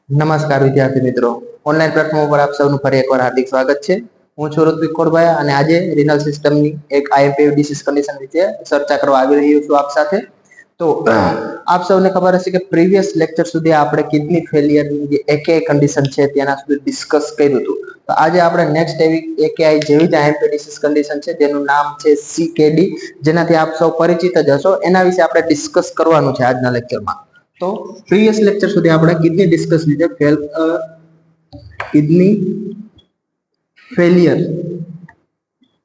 નમસ્કાર વિદ્યાર્થી મિત્રો, ઓનલાઈન પ્લેટફોર્મ પર આપ સૌનું ફરી એકવાર હાર્દિક સ્વાગત છે. હું છું ઋત્વિક કોરભાયા અને આજે રિનલ સિસ્ટમની એક આઈએમપી ડિસીઝ કન્ડિશન વિશે ચર્ચા કરવા આવી રહ્યો છું આપ સાથે. તો આપ સૌને ખબર હશે કે પ્રીવિયસ લેક્ચર સુધી આપણે કિડની ફેલિયરની જે એકેઆઈ કન્ડિશન છે તેના સુધી ડિસ્કસ કર્યું હતું. તો આજે આપણે નેક્સ્ટ એવી એકેઆઈ જેવી જ આઈએમપી ડિસીઝ કન્ડિશન છે જેનું નામ છે સીકેડી, જેનાથી આપ સૌ પરિચિત જ હશો. એના વિશે આપણે ડિસ્કસ કરવાનું છે આજના લેક્ચરમાં. તો પ્રીવિયસ લેક્ચર સુધી આપણે કિડની ડિસ્કસ લીધે કિડની ફેલિયર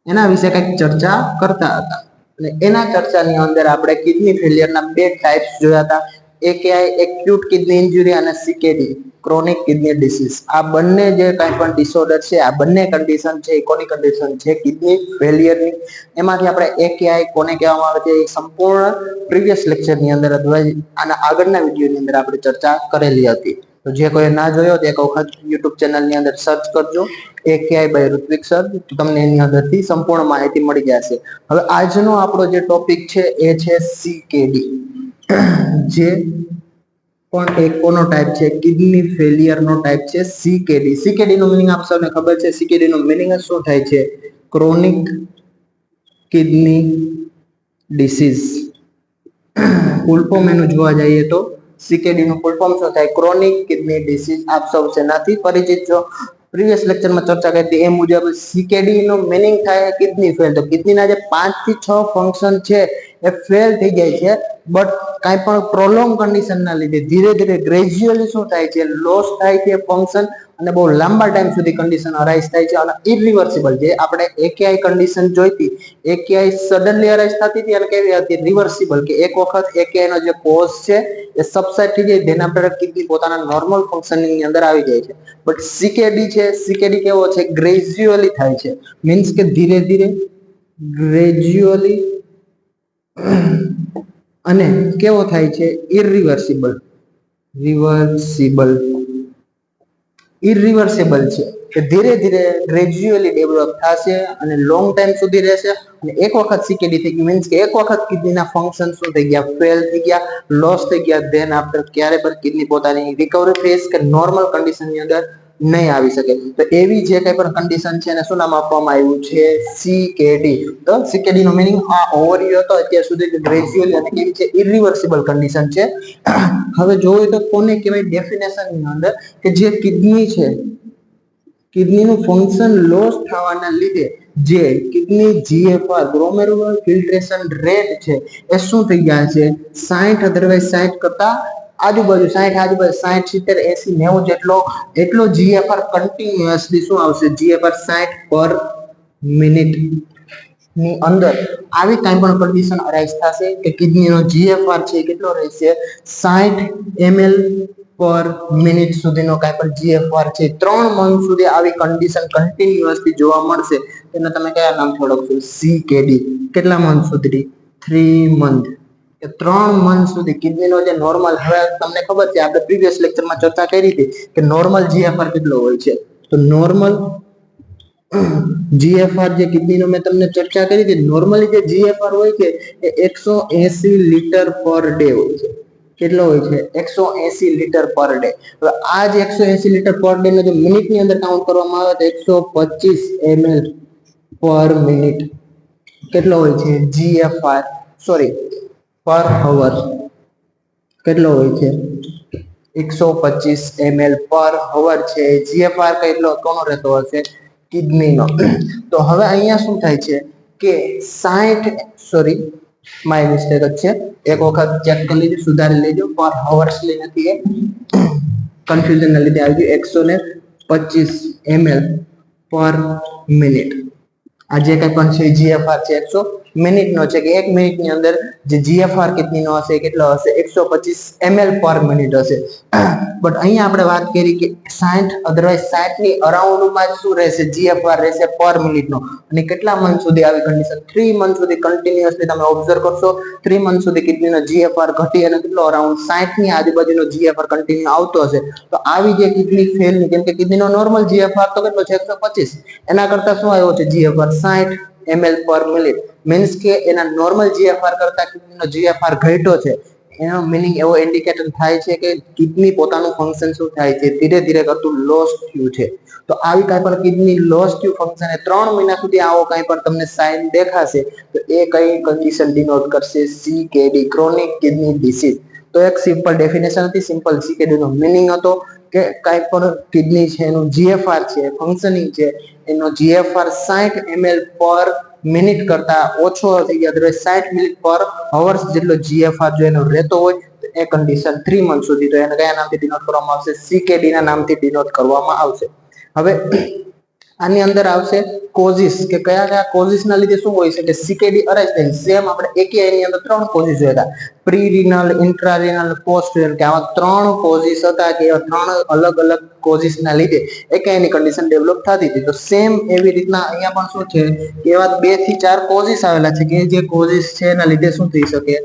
એના વિશે કંઈક ચર્ચા કરતા હતા અને એના ચર્ચાની અંદર આપણે કિડની ફેલિયરના બે ટાઈપ્સ જોયા હતા. એકેઆઈ એક્યુટ કિડની ઇન્જરી અને સીકેડી ક્રોનિક કિડની ડિસીઝ. આ બંને જે કાંઈ પણ ડિસઓર્ડર છે, આ બંને કન્ડિશન છે, કોની કન્ડિશન છે? કિડની ફેલિયરની. એમાંથી આપણે એકેઆઈ કોને કહેવામાં આવે છે એ સંપૂર્ણ પ્રીવિયસ લેક્ચરની અંદર અથવા આના આગળના વિડીયોની અંદર આપણે ચર્ચા કરેલી હતી. તો જે કોઈ ના જોયો તો એક વખત યુટ્યુબ ચેનલની અંદર સર્ચ કરજો એકેઆઈ બાય ઋત્વિક સર, તમને એની અંદરથી સંપૂર્ણ માહિતી મળી જશે. હવે આજનો આપણો જે ટોપિક છે એ છે સીકેડી, જે પણ એક કોનો ટાઈપ છે? કિડની ફેલિયર નો ટાઈપ છે સીકેડી. સીકેડી નો મિનિંગ આપ સૌને ખબર છે. સીકેડી નો મિનિંગ શું થાય છે? Chronic kidney disease. Full form એનું જોવા જઈએ તો સીકેડી નું ફૂલ ફોર્મ શું થાય? Chronic kidney disease. આપ સૌ શેનાથી પરિચિત છો? પ્રીવિયસ લેક્ચરમાં ચર્ચા કરી હતી એ મુજબ સીકેડી નો મિનિંગ થાય કિડની ફેલ. તો કિડનીના જે 5 થી 6 ફંક્શન છે એ ફેલ થઈ જાય છે, બટ કાંઈ પણ પ્રોલોંગ કન્ડિશનના લીધે ધીરે ધીરે ગ્રેજ્યુઅલી શું થાય છે? લોસ થાય છે ફંક્શન અને બહુ લાંબા ટાઈમ સુધી કન્ડિશન અરાઇઝ થાય છે અને ઇરિવર્સિબલ. જે આપણે એકેઆઈ કન્ડિશન જોઈતી, એકેઆઈ સડનલી અરાઇઝ થતી હતી અને કેવી હતી? રિવર્સિબલ, કે એક વખત એકેઆઈ નો જે કોઝ છે એ સબસાઇડ થઈ જાય, તેના પર કિડની પોતાના નોર્મલ ફંક્શનિંગ ની અંદર આવી જાય છે. બટ સીકેડી છે, સીકેડી કેવો છે? ગ્રેજ્યુઅલી થાય છે. મીન્સ કે ધીરે ધીરે, ગ્રેજ્યુઅલી, અને કેવો થાય છે? ઇરિવર્સિબલ. ઇરિવર્સિબલ છે કે ધીરે ધીરે ગ્રેજ્યુઅલી ડેવલપ થશે અને લોંગ ટાઈમ સુધી રહેશે. અને એક વખત સીકેડી થઈ ગયું, મીન્સ કે એક વખત કિડનીના ફંક્શન શું થઈ ગયા? ફેલ થઈ ગયા, લોસ થઈ ગયા. ધેન આફ્ટર ક્યારે પણ કિડની પોતાની રિકવરી ફેઝ કે નોર્મલ કન્ડિશનની અંદર નહીં આવી શકે. તો એવી જે કંઈ પણ કન્ડિશન છે એને શું નામ આપવામાં આવ્યું છે? સીકેડી. તો સીકેડી નો મિનિંગ આ ઓવરવ્યુ હતો અત્યાર સુધી ગ્રેજ્યુઅલી અને કેવી છે? ઇરિવર્સિબલ કન્ડિશન છે. હવે જોઈએ તો કોને કહેવાય ડેફિનેશન ની અંદર? કે જે કિડની છે, કિડનીનું ફંક્શન લોસ થવાના લીધે જે કિડની જીએફઆર ગ્લોમેરુલર ફિલ્ટ્રેશન રેટ છે એ શું થઈ ગયા છે? 60, અધરવાઇઝ 60 કરતા આજુબાજુ 60, 70, 80, 90 એટલો જીએફઆર કન્ટિન્યુઅસલી શું આવશે? જીએફઆર 60 પર મિનિટ ની અંદર આવી કાંઈ પણ કન્ડિશન અરાઇઝ થશે કે કિડનીનો જીએફઆર છે કેટલો રહેશે? 60 ml પર મિનિટ સુધીનો કાંઈ પણ જીએફઆર છે. 3 મંથ સુધી આવી કન્ડિશન કન્ટિન્યુઅસલી જોવા મળશે. તેને તમે કયા નામથી ઓળખશો? સીકેડી. કેટલા મંથ સુધી? 3 મંથ. 3 મંથ સુધી કિડનીનો જે નોર્મલ, હવે તમને ખબર છે આપણે પ્રીવિયસ લેક્ચરમાં ચર્ચા કરી હતી કે નોર્મલ જીએફઆર કેટલો હોય છે? તો નોર્મલ જીએફઆર જે કિડનીનો મેં તમને ચર્ચા કરી હતી, નોર્મલી જે જીએફઆર હોય છે એ 180 લીટર પર ડે હોય છે. કેટલો હોય છે? 180 લીટર પર ડે. હવે આ જે 180 લીટર પર ડે નો જો મિનિટની અંદર કાઉન્ટ કરવામાં આવે તો 125 ml પર મિનિટ કેટલો હોય છે? જીએફઆર, સોરી, પર અવર કેટલો હોય છે? 125 ml પર અવર છે. જીએફઆર કેટલો કોનો રહેતો હશે? કિડનીનો. તો હવે અહીંયા શું થાય છે કે 60, સોરી માય મિસ્ટેક જ છે, એક વખત ચેક કરી લેજો, સુધારી લેજો. પર અવર્સ નથી, એ કન્ફ્યુઝન ના લીધે આવી ગયું. 125 ml પર મિનિટ. આ જે કંઈ પણ છે જીએફઆર છે 100 મિનિટનો છે, કે 1 મિનિટની અંદર જે જીએફઆર કિડનીનો હશે કેટલો હશે? 125 ml પર મિનિટ હશે. બટ અહીંયા આપણે વાત કરી કે 60, અધરવાઇઝ 60 ની અરાઉન્ડમાં શું રહેશે? જીએફઆર રહેશે પર મિનિટનો. અને કેટલા મંથ સુધી આવી કન્ડિશન? 3 મંથ સુધી કન્ટિન્યુઅસલી તમે ઓબ્ઝર્વ કરશો. 3 મંથ સુધી કિડનીનો જીએફઆર ઘટી અને કેટલો અરાઉન્ડ 60 ની આજુબાજુનો જીએફઆર કન્ટિન્યુ આવતો હશે. તો આવી જે કિડની ફેલની, કેમ કે કિડનીનો નોર્મલ જીએફઆર તો કેટલો છે? 125. એના કરતા શું આવ્યો છે? જીએફઆર 60 ml પર મિનિટ. મીન્સ કે એના નોર્મલ જીએફઆર કરતા કિડનીનો જીએફઆર ઘટ્યો છે. એનો મિનિંગ એવો ઇન્ડિકેટર થાય છે કે કિડની પોતાનું ફંક્શન શું થાય છે ધીરે ધીરે કરતું લોસ થયું છે. તો આવી કાંઈ પણ કિડની લોસ થયું ફંક્શન 3 મહિના સુધી આવો કાંઈ પણ તમને સાઇન દેખાશે તો એ કઈ કન્ડિશન ડિનોટ કરશે? CKD, chronic kidney disease. તો એક સિમ્પલ ડેફિનેશન હતી, સિમ્પલ CKD નો મિનિંગ હતો કે કાંઈ પણ કિડની છે એનું GFR છે ફંક્શનિંગ છે એનો GFR 60 ml પર મિનિટ કરતા ઓછો થઈ ગયા, તો 60 મિનિટ પર અવર્સ જેટલો GFR જો એનો રહેતો હોય તો એ કન્ડિશન 3 મંથ સુધી, તો એને કયા નામથી ડિનોટ કરવામાં આવશે? CKD ના નામથી ડિનોટ કરવામાં આવશે. હવે આની અંદર આવશે કોઝિસ, કે કયા કયા કોઝિસ ના લીધે શું હોય છે કે CKD અરાઇઝ થાય. સેમ આપણે AKI ની અંદર 3 કોઝિસ જોયા હતા, પ્રી રિનલ, ઇન્ટ્રારિનલ, પોસ્ટ રિનલ, કે આવા 3 કોઝિસ હતા કે 3 અલગ અલગ કોઝિસ ના લીધે AKI ની કન્ડિશન ડેવલપ થતી હતી. તો સેમ એવી રીતના અહીંયા પણ શું છે કે એવા 2 થી 4 કોઝિસ આવેલા છે કે જે કોઝિસ છે એના લીધે શું થઈ શકે,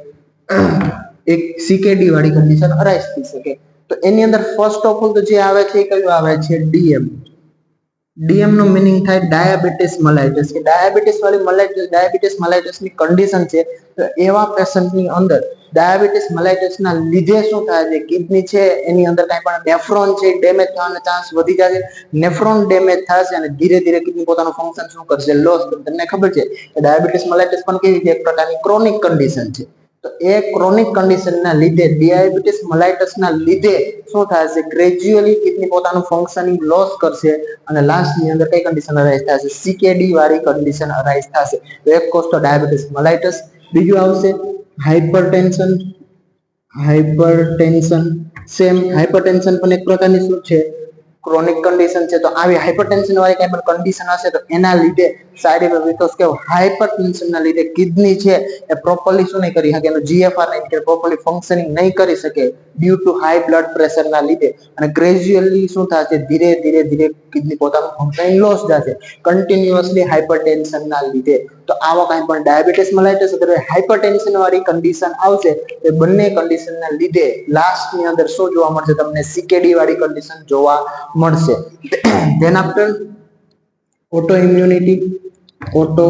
એક CKD વાળી કન્ડિશન અરાઇઝ થઈ શકે. તો એની અંદર ફર્સ્ટ ઓફ ઓલ તો જે આવે છે એ કયું આવે છે? DM. DM નો મિનિંગ થાય ડાયાબિટીસ મલાઇટસ, કે ડાયાબિટીસ વાળી મલાઇટસ, ડાયાબિટીસ મલાઇટસ ની કન્ડિશન છે. તો એવા પેશન્ટ ની અંદર ડાયાબિટીસ મલાઇટસ ના લીધે શું થાય છે, કિડની છે એની અંદર કાંઈ પણ નેફ્રોન છે ડેમેજ થવાના ચાન્સ વધી જાય છે. નેફ્રોન ડેમેજ થશે અને ધીરે ધીરે કિડની પોતાનું ફંક્શન શું કરશે? લોસ. તમને ખબર છે કે ડાયાબિટીસ મલાઇટસ પણ કેવી છે? એક પ્રકારની ક્રોનિક કન્ડિશન છે. તો એ ક્રોનિક કન્ડિશન ના લીધે, ડાયાબિટીસ મલાઇટસ ના લીધે શું થશે? ગ્રેજ્યુઅલી કિડની પોતાનું ફંક્શનિંગ લોસ કરશે અને લાસ્ટ ની અંદર કઈ કન્ડિશન અરાઇઝ થશે? CKD વાળી કન્ડિશન અરાઇઝ થશે. તો એક કોઝ તો ડાયાબિટીસ મલાઇટસ, બીજું આવશે હાઇપરટેન્શન. હાઇપરટેન્શન સેમ, હાઇપરટેન્શન પણ એક પ્રકારની શું છે? ક્રોનિક કન્ડિશન છે. તો આવી હાઇપરટેન્શન વાળી કઈ પણ કન્ડિશન હશે તો એના લીધે સાઈડ ઇફેક્ટ, બીકોઝ કે હાઇપરટેન્શન ના લીધે કિડની છે એ પ્રોપરલી શું નહીં કરી શકે, એનો GFR નહીં પ્રોપરલી ફંક્શનિંગ નહીં કરી શકે due to high blood pressure ના લીધે, અને ગ્રેજ્યુઅલી શું થશે? ધીરે ધીરે ધીરે કિડની પોતાનું ફંક્શનિંગ લોસ જશે કન્ટિન્યુઅસલી હાઇપરટેન્શન ના લીધે. તો આવા કાંઈ પણ ડાયાબિટીસ મલાઇટસ અથવા હાઇપરટેન્શન વાળી કન્ડિશન આવશે એ બંને કન્ડિશન ના લીધે લાસ્ટ ની અંદર શું જોવા મળશે તમને? CKD વાળી કન્ડિશન જોવા મળશે. Than after auto immunity. Auto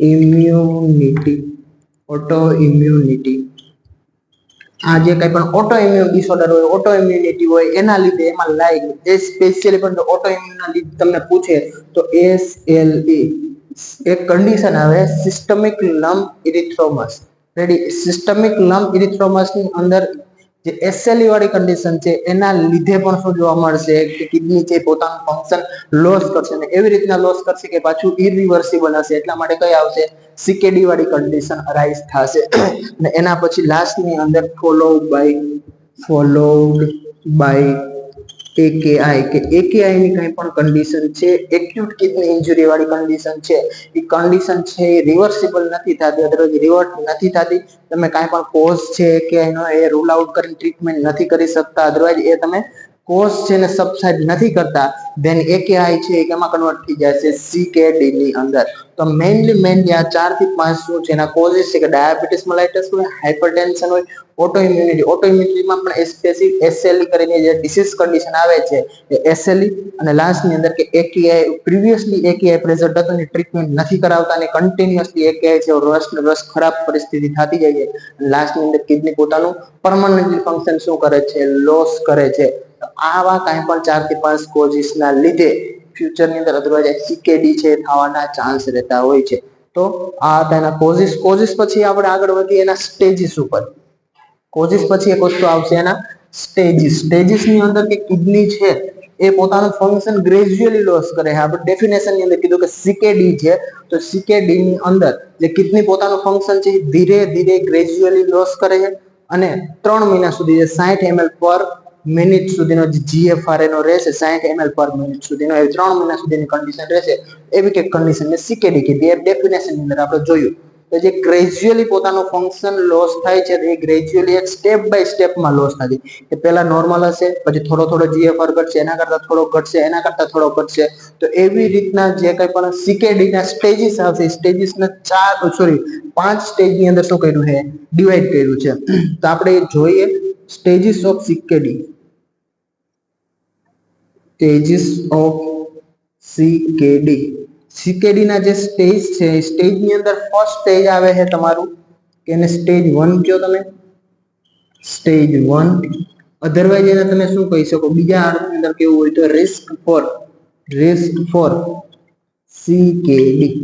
immunity, auto immunity, આ જે કઈ પણ ઓટો ઇમ્યુન ડિસઓર્ડર હોય, ઓટો ઇમ્યુનિટી હોય એના લીધે એમાં લાઈક એ સ્પેશિયલી પણ ઓટો ઇમ્યુન ના લીધે તમને પૂછે તો SLE એક કન્ડિશન આવે, systemic lump ઇરિથ્રોમસ. Ready? Systemic lump ઇરિથ્રોમસ ની અંદર જે SLE વાળી કન્ડિશન છે એના લીધે પણ શું જોવા મળશે કે કિડની છે પોતાનું ફંક્શન લોસ કરશે, અને એવી રીતના લોસ કરશે કે પાછું ઇરિવર્સિબલ હશે. એટલા માટે કઈ આવશે? CKD વાળી કન્ડિશન અરાઇઝ થશે. અને એના પછી લાસ્ટ ની અંદર ફોલોડ બાય AKI, કે AKI ની કઈ પણ કન્ડિશન છે, એક્યુટ કિડની ઇન્જરી વાળી કન્ડિશન છે, એ કન્ડિશન છે એ રિવર્સિબલ નથી થતી, અદરવાઇઝ રિવર્ટ નથી થતી. તમે કાંઈ પણ કોઝ છે કે એનો એ રૂલ આઉટ કરીને ટ્રીટમેન્ટ નથી કરી શકતા, અદરવાઇઝ એ તમે કોઝ છે ને સબસાઇડ નથી કરતા, ધેન AKI છે એ કેમાં કન્વર્ટ થઈ જશે? CKD ની અંદર. તો મેઇનલી આ 4 થી 5 શું છે એના કોઝિસ છે કે ડાયાબિટીસ મલાઇટસ હોય, હાઇપરટેન્શન હોય, ઓટો ઇમ્યુનિટી. ઓટો ઇમ્યુનિટીમાં પણ સ્પેસિફિક SLE કરીને જે ડિસીઝ કન્ડિશન આવે છે એ SLE, અને લાસ્ટ ની અંદર કે AKI પ્રીવિયસલી AKI પ્રેઝન્ટ હતું ને ટ્રીટમેન્ટ નથી કરાવતા અને કન્ટિન્યુઅસલી AKI છે રસ ખરાબ પરિસ્થિતિ થતી જાય છે. લાસ્ટ ની અંદર કિડની પોતાનું પરમનન્ટલી ફંક્શન શું કરે છે? લોસ કરે છે. તો આવા કાંઈ પણ 4 થી 5 કોઝિસ ના લીધે ફ્યુચર ની અંદર અદરવાઇઝ CKD છે થવાના ચાન્સ રહેતા હોય છે. તો આ તેના કોઝિસ. કોઝિસ પછી આપણે આગળ વધીએ એના સ્ટેજીસ ઉપર. કોઝિસ પછી એક વસ્તુ આવશે એના સ્ટેજીસ. સ્ટેજીસ ની અંદર કે કિડની છે એ પોતાનું ફંક્શન ગ્રેજ્યુઅલી લોસ કરે છે. આપણે ડેફિનેશન ની અંદર કીધું કે CKD છે, તો CKD ની અંદર જે કિડની પોતાનું ફંક્શન છે એ ધીરે ધીરે ગ્રેજ્યુઅલી લોસ કરે છે, અને 3 મહિના સુધી 60 ml પર મિનિટ સુધીનો જે GFR એનો રહેશે 60 ml પર મિનિટ સુધીનો, એ 3 મહિના સુધીની કન્ડિશન રહેશે. એવી કે કન્ડિશનને CKD કીધી. એ ડેફિનેશન ની અંદર આપણે જોયું તો જે ગ્રેજ્યુઅલી પોતાનું ફંક્શન લોસ થાય છે એ ગ્રેજ્યુઅલી એક સ્ટેપ બાય સ્ટેપમાં લોસ થાય છે. કે પહેલા નોર્મલ હશે, પછી થોડો થોડો GFR ઘટશે, એના કરતા થોડો ઘટશે, એના કરતા થોડો ઘટશે. તો એવી રીતના જે કંઈ પણ CKD ના સ્ટેજીસ આવશે, સ્ટેજીસના 5 સ્ટેજ ની અંદર શું કર્યું છે? ડિવાઈડ કર્યું છે. તો આપણે જોઈએ stages of CKD. Stages of CKD. CKD ના જે સ્ટેજ છે, સ્ટેજ ની અંદર ફર્સ્ટ સ્ટેજ આવે છે તમારું, કે એને સ્ટેજ 1 કહો તમે. સ્ટેજ 1. અધરવાઇઝ એને તમે શું કહી શકો, બીજા અર્થની અંદર કેવું હોય તો રિસ્ક ફોર સીકેડી,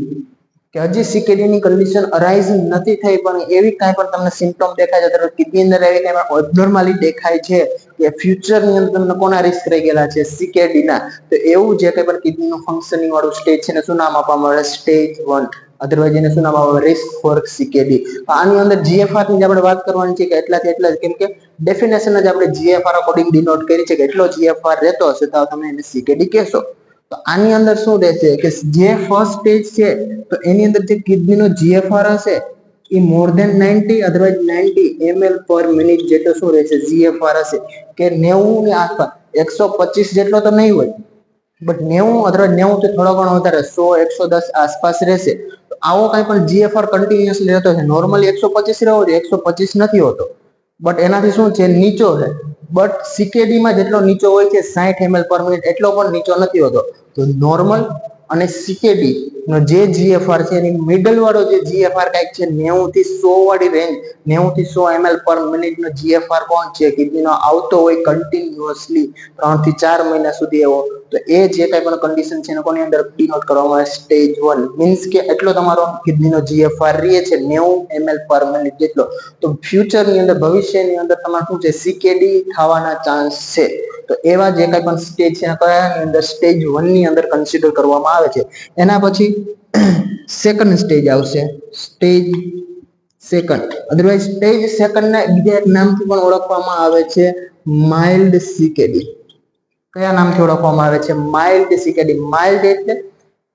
કે હજી સીકેડી ની કન્ડિશન અરાઇઝ નથી થઈ પણ એવી કાંઈ પણ તમને સિમ્પટમ દેખાય છે, કિડની અંદર એવી કાંઈ પણ અબનોર્માલિટી દેખાય છે કે ફ્યુચર ની અંદર તમને કોના રિસ્ક રહી ગયેલા છે, સીકેડી ના, તો એવું જે કંઈ પણ કિડની નું ફંક્શનિંગ વાળું સ્ટેજ છે ને શું નામ આપવામાં આવે, સ્ટેજ 1. અધરવાઇઝ એને શું નામ આવે, રિસ્ક ફોર સીકેડી. આની અંદર જીએફઆર ની આપણે વાત કરવાની છે કે એટલાથી એટલા જ, કેમ કે ડેફિનેશન જ આપણે જીએફઆર અકોર્ડિંગ ડિનોટ કરી છે કે એટલો જીએફઆર રહેતો હશે તો તમે એને સીકેડી કહેશો. તો આની અંદર શું રહેશે કે જે ફર્સ્ટ સ્ટેજ છે તો એની અંદર જે કિડની નો જીએફઆર હશે એ મોર ધેન 90 અધરવાઇઝ 90 ml પર મિનિટ જેટલો શું રહેશે, જીએફઆર હશે, કે 90 ની આસપાસ. 125 જેટલો તો નહીં હોય, બટ 90 અથવા 90 થી થોડો ઘણો વધારે 100 110 આસપાસ રહેશે. તો આવો કાંઈ પણ જીએફઆર કન્ટિન્યુઅસલી રહેતો છે. નોર્મલી 125 રહેવો જોઈએ, 125 નથી હોતો, બટ એનાથી શું છે, નીચો છે. બટ સીકેડી માં જેટલો નીચો હોય છે 60 ml પર મિનિટ એટલો પણ નીચો નથી હોતો. તો નોર્મલ અને સીકેડી નો જે જીએફઆર છે એની મિડલ વાળો જે જીએફઆર કાંઈક છે 90 થી 100 વાળી રેન્જ, 90 થી 100 ml પર મિનિટ નો જીએફઆર કોણ છે, કિડનીનો આવતો હોય કન્ટિન્યુઅસલી 3 થી 4 મહિના સુધી એવો, તો એ જે કાંઈ પણ કન્ડિશન છે એને કોની અંદર ડિનોટ કરવામાં આવે, સ્ટેજ 1. મીન્સ કે એટલો તમારો કિડનીનો જીએફઆર રહે છે 90 ml પર મિનિટ જેટલો, તો ફ્યુચરની અંદર, ભવિષ્યની અંદર તમારે શું છે, સીકેડી થવાના ચાન્સ છે. તો એવા જે કાંઈ પણ સ્ટેજ છે કયાની અંદર, સ્ટેજ 1 ની અંદર કન્સિડર કરવામાં આવે છે. એના પછી સેકન્ડ સ્ટેજ આવશે, stage second. Otherwise stage second ને બીજા એક નામથી પણ ઓળખવામાં આવે છે, માઇલ્ડ સીકેડી. કયા નામથી ઓળખવામાં આવે છે, માઇલ્ડ સીકેડી. માઇલ્ડ એટલે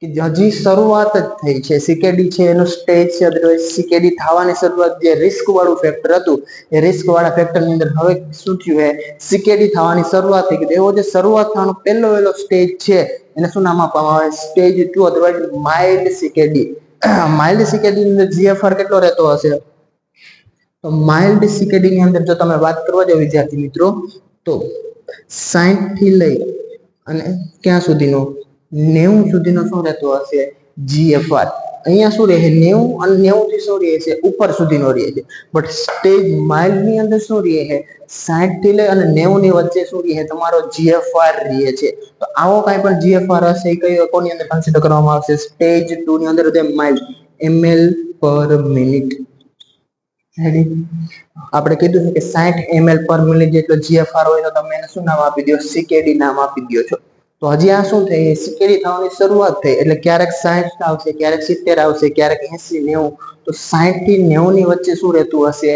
કે હજી શરૂઆત જ થઈ છે, સીકેડી છે એનો સ્ટેજ છે. અધરવાઇઝ સીકેડી થવાની શરૂઆત, જે રિસ્ક વાળું ફેક્ટર હતું એ રિસ્ક વાળા ફેક્ટર ની અંદર હવે શું થયું હે, સીકેડી થવાની શરૂઆત થઈ ગઈ. એવો જે શરૂઆત થવાનો પહેલો સ્ટેજ છે એને શું નામ આપવામાં આવે, સ્ટેજ 2 અધરવાઇઝ માઇલ્ડ સીકેડી. માઇલ્ડ સીકેડી ની અંદર જીએફઆર કેટલો રહેતો હશે, તો માઇલ્ડ સીકેડી ની અંદર જો તમે વાત કરવા જાવ વિદ્યાર્થી મિત્રો, તો 60 થી લઈ અને ક્યાં સુધીનો, 90 સુધીનો શું રહેતો હશે, જીએફઆર. અહીંયા શું રહે, 90 અને 90 થી શું રહે છે, ઉપર સુધીનો રહે છે. બટ સ્ટેજ માઇલ્ડ ની અંદર શું રહે છે, 60 થી લઈ અને 90 ની વચ્ચે શું રહે, તમારો જીએફઆર રહે છે. તો આવો કાંઈ પણ જીએફઆર હશે એ કઈ કોની અંદર કન્સિડર કરવામાં આવશે, સ્ટેજ 2 ની અંદર, માઇલ્ડ, ml પર મિનિટ. આપણે કીધું છે કે 60 ml પર મિનિટ જેટલો જીએફઆર હોય તો તમે એને શું નામ આપી દો, સીકેડી નામ આપી દો છો. તો હજી આ શું થઈ, સીકેડી થવાની શરૂઆત થઈ, એટલે ક્યારેક 60 આવશે, ક્યારેક 70 આવશે, ક્યારેક 80 90. તો 60 થી 90 ની વચ્ચે શું રહેતું હશે,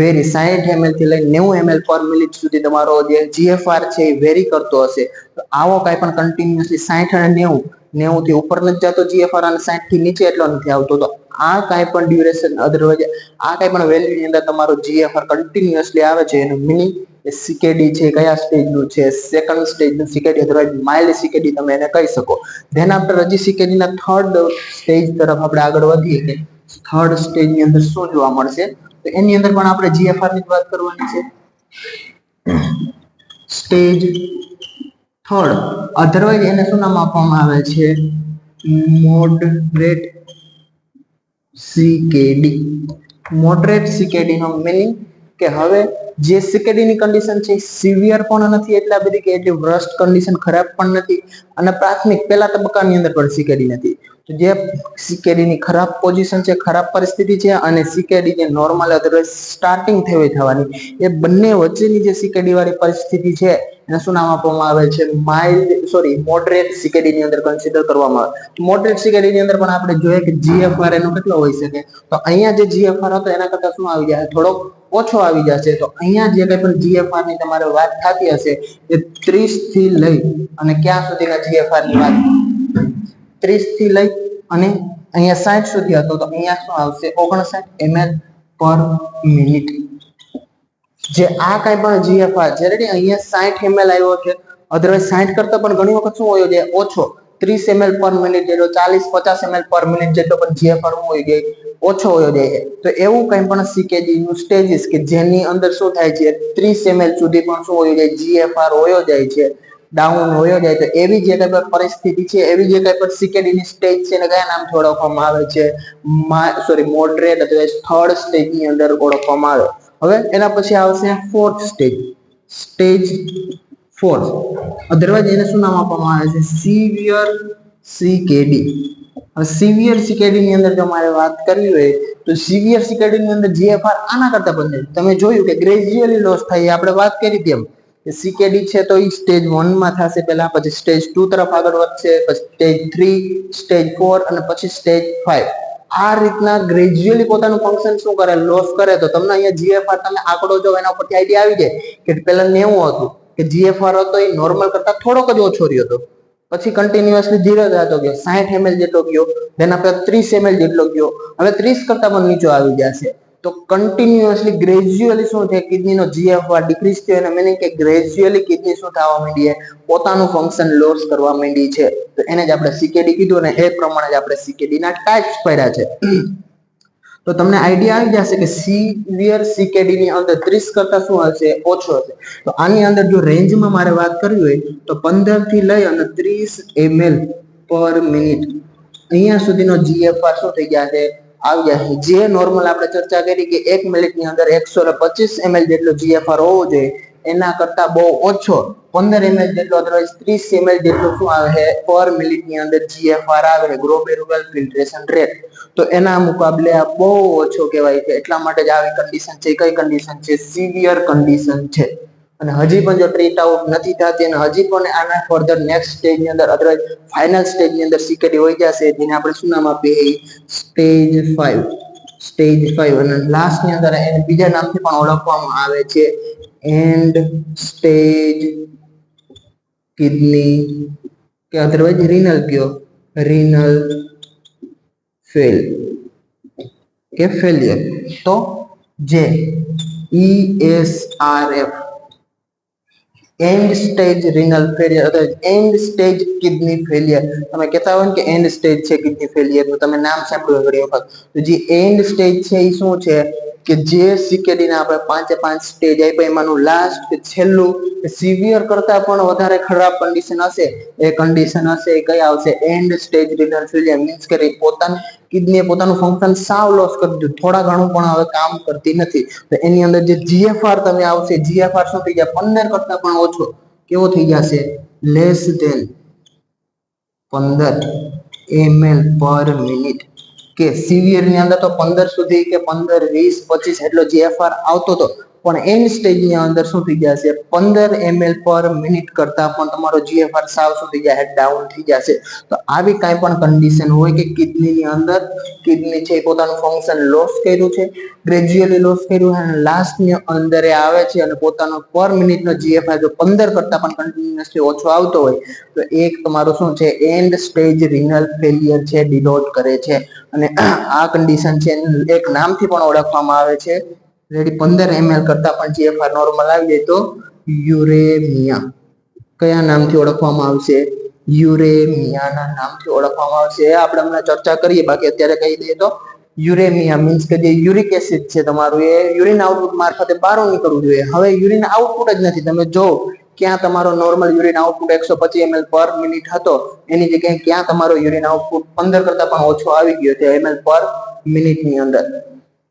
વેરી, 60 ml થી લઈ 90 ml પર મિનિટ સુધી તમારો જે જીએફઆર છે એ વેરી કરતો હશે. તો આવો કાંઈ પણ કન્ટિન્યુઅસલી 60 અને 90 થી ઉપર નથી જતો જીએફઆર અને 60 થી નીચે એટલો નથી આવતો, તો આ કાંઈ પણ ડ્યુરેશન, અધરવાઇઝ આ કાંઈ પણ વેલ્યુ ની અંદર તમારો જીએફઆર કન્ટિન્યુઅસલી આવે છે એનું મિનિંગ સીકેડી છે, કયા સ્ટેજ નું છે, સેકન્ડ સ્ટેજ નું સીકેડી, અધરવાઇઝ માઇલ્ડ સીકેડી તમે એને કહી શકો. ધેન આફ્ટર હજી સીકેડી ના થર્ડ સ્ટેજ તરફ આપણે આગળ વધીએ કે થર્ડ સ્ટેજ ની અંદર શું જોવા મળશે, તો એની અંદર પણ આપણે જીએફઆર ની વાત કરવાની છે. સ્ટેજ થર્ડ, અધરવાઇઝ એને શું નામ આપવામાં આવે છે, મોડરેટ સીકેડી. મોડરેટ સીકેડી નો મીનિંગ કે હવે જે સીકેડી ની કન્ડિશન છે સિવિયર પણ નથી એટલા બધી, કે એટલી વર્સ્ટ કન્ડિશન, ખરાબ પણ નથી, અને પ્રાથમિક પહેલા તબક્કાની અંદર પણ સીકેડી નથી. તો જે સીકેડી ની ખરાબ પોઝિશન છે, ખરાબ પરિસ્થિતિ છે, અને સીકેડી જે નોર્મલ અધરવાઇઝ સ્ટાર્ટિંગ થઈ હોય થવાની, એ બંને વચ્ચેની જે સીકેડી વાળી પરિસ્થિતિ છે એને શું નામ આપવામાં આવે છે, મોડરેટ સીકેડી ની અંદર કન્સિડર કરવામાં આવે. મોડરેટ સીકેડી ની અંદર પણ આપણે જોઈએ કે જીએફઆર એનો કેટલો હોઈ શકે, તો અહીંયા જે જીએફઆર હતો એના કરતા શું આવી જાય, થોડોક ઓછો આવી જશે. તો અહીંયા જે કંઈ પણ જીએફઆર ની તમારે વાત થતી હશે એ 30 થી લઈ અને ક્યાં સુધીના જીએફઆર ની વાત, 30 થી લઈ અને અહીંયા 60 સુધી હતો, તો અહીંયા શું આવશે, 59 ml પર મિનિટ. જે આ કાંઈ પણ જીએફઆર છે, અહીંયા 60 ml આવ્યો છે, અધરવાઇઝ 60 કરતા પણ ઘણી વખત શું હોય છે, ઓછો 30 ml પર મિનિટ જેટલો, 40-50 ml પર મિનિટ જેટલો પણ જીએફઆર હોય છે, ઓછો હોયો જાય. તો એવું કંઈ પણ સીકેડી નું સ્ટેજીસ કે જેની અંદર શું થાય છે, 30 ml સુધી પણ શું હોયો જાય, જીએફઆર હોયો જાય છે, ડાઉન હોયો જાય. તો એવી જે કંઈ પણ પરિસ્થિતિ છે, એવી જે કંઈ પણ સીકેડી ની સ્ટેજ છે એને કયા નામથી ઓળખવામાં આવે છે, મોડરેટ અથવા થર્ડ સ્ટેજ ની અંદર ઓળખવામાં આવે. હવે એના પછી આવશે ફોર્થ સ્ટેજ, સ્ટેજ 4. અધરવાઇઝ એને શું નામ આપવામાં આવે છે? સિવિયર સીકેડી. સિવિયર સીકેડી ની અંદર જો મારે વાત કરવી હોય તો સિવિયર સીકેડી ની અંદર જીએફઆર આના કરતા બંને તમે જોયું કે ગ્રેજ્યુઅલી લોસ થાય, આપણે વાત કરી તેમ કે સીકેડી છે તો એ સ્ટેજ 1 માં થશે પહેલા, પછી સ્ટેજ 2 તરફ આગળ વધશે, પછી સ્ટેજ 3, સ્ટેજ 4 અને પછી સ્ટેજ 5. આ રીતના ગ્રેજ્યુઅલી પોતાનું ફંક્શન શું કરે? લોસ કરે. તો તમને અહીંયા જીએફઆર તમે આંકડો જો એના ઉપરથી આઈડિયા આવી જાય કે પહેલા 90 હતું કે જીએફઆર હતો એ નોર્મલ કરતા થોડોક જ ઓછો રહ્યો હતો, પછી કન્ટિન્યુઅસલી ધીરે થતો ગયો, 60 ml જેટલો ગયો, તેના પર 30 ml જેટલો ગયો, હવે 30 કરતા પણ નીચો આવી જશે. તો કન્ટિન્યુઅસલી ગ્રેજ્યુઅલી શું છે, કિડનીનો જીએફઆર ડિક્રીઝ થયો અને મીનિંગ કે ગ્રેજ્યુઅલી કિડની શું થવા માંડી છે? પોતાનું ફંક્શન લોસ કરવા માંડી છે. તો એને જ આપણે સીકેડી કીધું અને એ પ્રમાણે જ આપણે સીકેડી ના ટાઈપ્સ પડ્યા છે. તો તમને આઈડિયા આવી જશે કે સિવિયર સીકેડી ની અંદર 30 કરતા શું હશે? ઓછો હશે. તો આની અંદર જો રેન્જમાં મારે વાત કરવી હોય તો 15 થી લઈ અને 30 ml પર મિનિટ અહીંયા સુધીનો જીએફઆર શું થઈ ગયા છે? આવી જશે. જે નોર્મલ આપણે ચર્ચા કરી કે 1 મિનિટની અંદર 125 ml જેટલો જીએફઆર હોવો જોઈએ, એના કરતા બહુ ઓછો 15 ml જેટલો, અદરવાઇઝ 30 ml જેટલો શું આવે છે? પર મિનિટની અંદર જીએફઆર આવે છે, ગ્લોમેરુલર ફિલ્ટ્રેશન રેટ. તો એના મુકાબલે આ બહુ ઓછો કહેવાય છે. એટલા માટે જ આવી કન્ડિશન છે. કઈ કન્ડિશન છે? સિવિયર કન્ડિશન છે. અને હજી પણ જો ટ્રીટ આઉટ નથી થતી અને હજી પણ આના ફર્ધર નેક્સ્ટ સ્ટેજ ની અંદર અદરવાઇઝ ફાઇનલ સ્ટેજ ની અંદર સીકેડી હોઈ જશે, જેને આપણે શું નામ આપીએ? સ્ટેજ 5. સ્ટેજ 5 અને લાસ્ટ ની અંદર એને બીજા નામથી પણ ઓળખવામાં આવે છે, એન્ડ સ્ટેજ કિડની કે અદરવાઇઝ રીનલ કયો, રીનલ ફેલ કે ફેલિયર. તો જે ESRF and stage Rinal failure અથવા એન્ડ સ્ટેજ કિડની ફેલિયર. તમે કહેતા હોય ને કે એન્ડ સ્ટેજ છે કિડની ફેલિયર નું, તમે નામ સાંભળ્યું ઘણી વખત. તો જે એન્ડ સ્ટેજ છે એ શું છે કે જે સીકેડી ના આપણે 5 સ્ટેજ આપ્યા એમાંનું લાસ્ટ કે છેલ્લું સિવિયર કરતા પણ વધારે ખરાબ કન્ડિશન હશે, એ કન્ડિશન હશે એ કઈ આવશે? And stage Rinal failure. Means કે પોતાનું કિડની પોતાનું ફંક્શન સાવ લોસ કરી દીધું, થોડા ઘણું પણ હવે કામ કરતી નથી. તો એની અંદર જે જીએફઆર તમે આવશે, જીએફઆર શું થઈ જાય? 15 કરતા પણ ઓછો. કેવો થઈ જશે? લેસ ધેન 15 ml પર મિનિટ. કે સિવિયર ની અંદર તો 15 સુધી કે 15, 20, 25 એટલો જીએફઆર આવતો હતો, પણ એન્ડ સ્ટેજ ની અંદર શું થઈ જશે? 15 ml પર મિનિટ કરતા પણ તમારો જીએફઆર સાવ શું થઈ જશે? ડાઉન થઈ જશે. તો આવી કાંઈ પણ કન્ડિશન હોય કે કિડની ની અંદર કિડની છે પોતાનું ફંક્શન લોસ કર્યું છે, ગ્રેજ્યુઅલી લોસ કર્યું છે અને લાસ્ટ ની અંદર આવે છે અને પોતાનો પર મિનિટ નો જીએફઆર જો 15 કરતા પણ કન્ટિન્યુઅસલી ઓછો આવતો હોય તો એક તમારો શું છે? એન્ડ સ્ટેજ રીનલ ફેલિયર છે, ડિનોટ કરે છે. અને આ કન્ડિશન છે એક નામથી પણ ઓળખવામાં આવે છે. રેડી? 15 ml કરતા પણ જીએફઆર નોર્મલ આવી જાય તો યુરેમિયા. કયા નામથી ઓળખવામાં આવશે? યુરેમિયાના નામથી ઓળખવામાં આવશે. આપણે હમણાં ચર્ચા કરીએ, બાકી અત્યારે કહી દઈએ તો યુરેમિયા મીન્સ કે જે યુરિક એસિડ છે તમારું એ યુરિન આઉટપુટ મારફતે બહાર નીકળવું જોઈએ. હવે યુરિન આઉટપુટ જ નથી. તમે જો ક્યાં તમારો નોર્મલ યુરિન આઉટપુટ 125 ml પર મિનિટ હતો, એની જગ્યાએ ક્યાં તમારો યુરિન આઉટપુટ 15 કરતા પણ ઓછો આવી ગયો છે ml પર મિનિટ ની અંદર.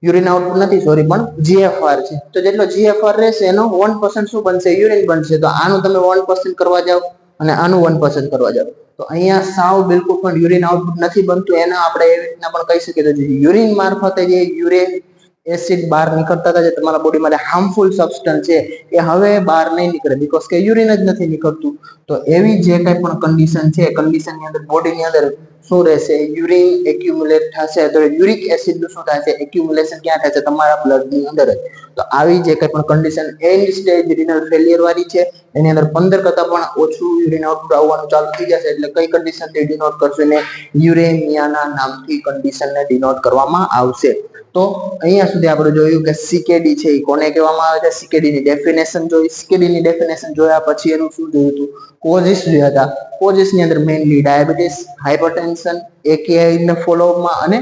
યુરિન આઉટપુટ નથી, સોરી, પણ જીએફઆર છે. તો જેટલો જીએફઆર રહેશે એનો 1% શું બનશે? યુરિન બનશે. તો આનું તમે 1% કરવા જાવ અને આનું 1% કરવા જાવ તો અહીંયા સાવ બિલકુલ પણ યુરિન આઉટપુટ નથી બનતું. એના આપણે એવી રીતના પણ કહી શકીએ કે યુરિન મારફતે જે યુરિન એસિડ બહાર નીકળતા હતા, જે તમારા બોડી માટે હાર્મફુલ સબસ્ટન્સ છે, એ હવે બહાર નહીં નીકળે, બીકોઝ કે યુરિન જ નથી નીકળતું. તો એવી જે કઈ પણ કન્ડિશન છે, કન્ડિશન ની અંદર બોડીની અંદર શું રહેશે? યુરિન એક્યુમ્યુલેટ થશે. તો યુરિક એસિડ નું શું થશે? એક્યુમ્યુલેશન ક્યાં થશે? તમારા બ્લડ ની અંદર. તો આવી જે કઈ પણ condition and stage Rinal failure વાળી છે, એની અંદર 15 કરતા પણ ઓછું યુરિન આઉટપુટ આવવાનું ચાલુ થઈ જશે. એટલે કઈ કન્ડિશન થી ડિનોટ કરશે? ને યુરેમિયાના નામથી કન્ડિશનને ડિનોટ કરવામાં આવશે. તો અહીંયા સુધી આપણે જોયું કે સીકેડી છે એ કોને કહેવામાં આવે છે. સીકેડી ની ડેફિનેશન જોઈ. સીકેડી ની ડેફિનેશન જોયા પછી એનું શું જોયું હતું? કોઝિસ જોયા હતા. કોઝિસ ની અંદર મેઇનલી ડાયાબિટીસ, હાઇપરટેન્શન, એકેઆઈ ને ફોલોઅપમાં અને